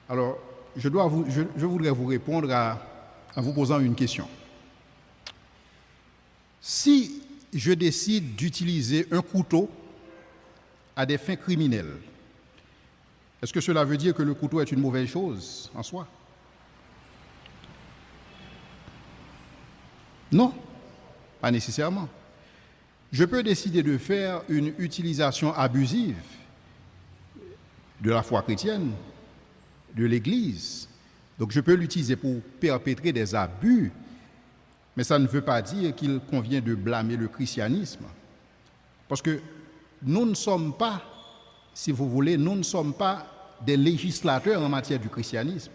Alors, je voudrais vous répondre en vous posant une question. Si je décide d'utiliser un couteau à des fins criminelles, est-ce que cela veut dire que le couteau est une mauvaise chose en soi? Non, pas nécessairement. Je peux décider de faire une utilisation abusive de la foi chrétienne, de l'Église. Donc je peux l'utiliser pour perpétrer des abus, mais ça ne veut pas dire qu'il convient de blâmer le christianisme. Parce que nous ne sommes pas, si vous voulez, nous ne sommes pas des législateurs en matière du christianisme.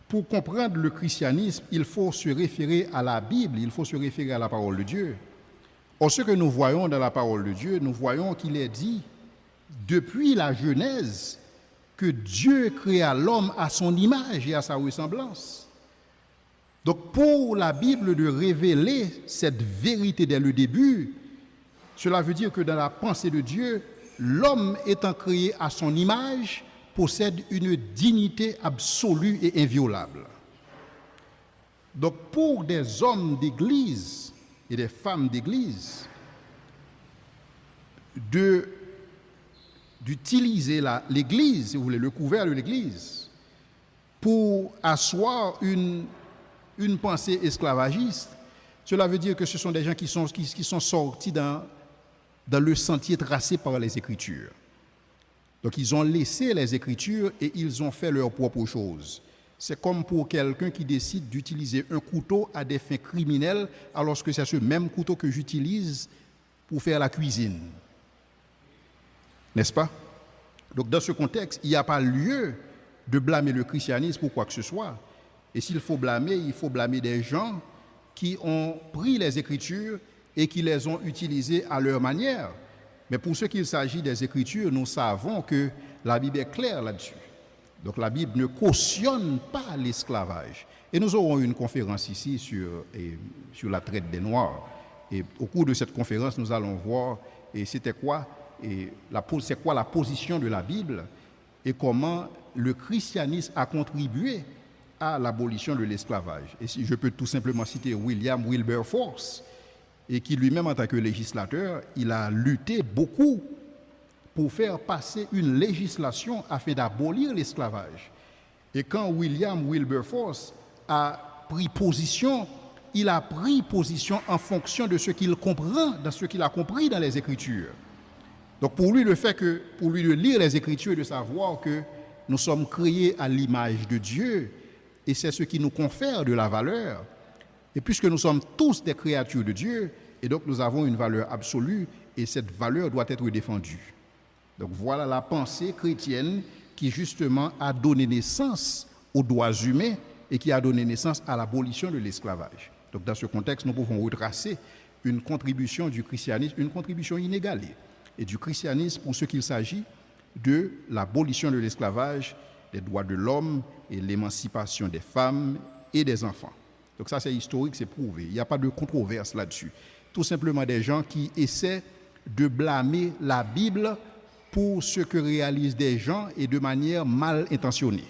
Pour comprendre le christianisme, il faut se référer à la Bible, il faut se référer à la parole de Dieu. Or, ce que nous voyons dans la parole de Dieu, nous voyons qu'il est dit, depuis la Genèse, que Dieu créa l'homme à son image et à sa ressemblance. Donc, pour la Bible de révéler cette vérité dès le début, cela veut dire que dans la pensée de Dieu, l'homme étant créé à son image, possède une dignité absolue et inviolable. Donc, pour des hommes d'église et des femmes d'église, d'utiliser l'église, si vous voulez, le couvert de l'église, pour asseoir une pensée esclavagiste, cela veut dire que ce sont des gens qui sont sortis dans le sentier tracé par les Écritures. Donc ils ont laissé les Écritures et ils ont fait leur propre chose. C'est comme pour quelqu'un qui décide d'utiliser un couteau à des fins criminelles, alors que c'est ce même couteau que j'utilise pour faire la cuisine. N'est-ce pas? Donc dans ce contexte, il n'y a pas lieu de blâmer le christianisme pour quoi que ce soit. Et s'il faut blâmer, il faut blâmer des gens qui ont pris les Écritures et qui les ont utilisées à leur manière. Mais pour ce qu'il s'agit des Écritures, nous savons que la Bible est claire là-dessus. Donc la Bible ne cautionne pas l'esclavage. Et nous aurons une conférence ici sur la traite des Noirs. Et au cours de cette conférence, nous allons voir c'est quoi la position de la Bible et comment le christianisme a contribué à l'abolition de l'esclavage. Et si je peux tout simplement citer William Wilberforce, et qui lui-même, en tant que législateur, il a lutté beaucoup pour faire passer une législation afin d'abolir l'esclavage. Et quand William Wilberforce a pris position, il a pris position en fonction de ce qu'il comprend, de ce qu'il a compris dans les Écritures. Donc pour lui, pour lui de lire les Écritures et de savoir que nous sommes créés à l'image de Dieu, et c'est ce qui nous confère de la valeur. Et puisque nous sommes tous des créatures de Dieu, et donc nous avons une valeur absolue, et cette valeur doit être défendue. Donc voilà la pensée chrétienne qui justement a donné naissance aux droits humains et qui a donné naissance à l'abolition de l'esclavage. Donc dans ce contexte, nous pouvons retracer une contribution du christianisme, une contribution inégalée, et du christianisme pour ce qu'il s'agit de l'abolition de l'esclavage, des droits de l'homme et l'émancipation des femmes et des enfants. Donc ça c'est historique, c'est prouvé. Il n'y a pas de controverse là-dessus. Tout simplement des gens qui essaient de blâmer la Bible pour ce que réalisent des gens et de manière mal intentionnée.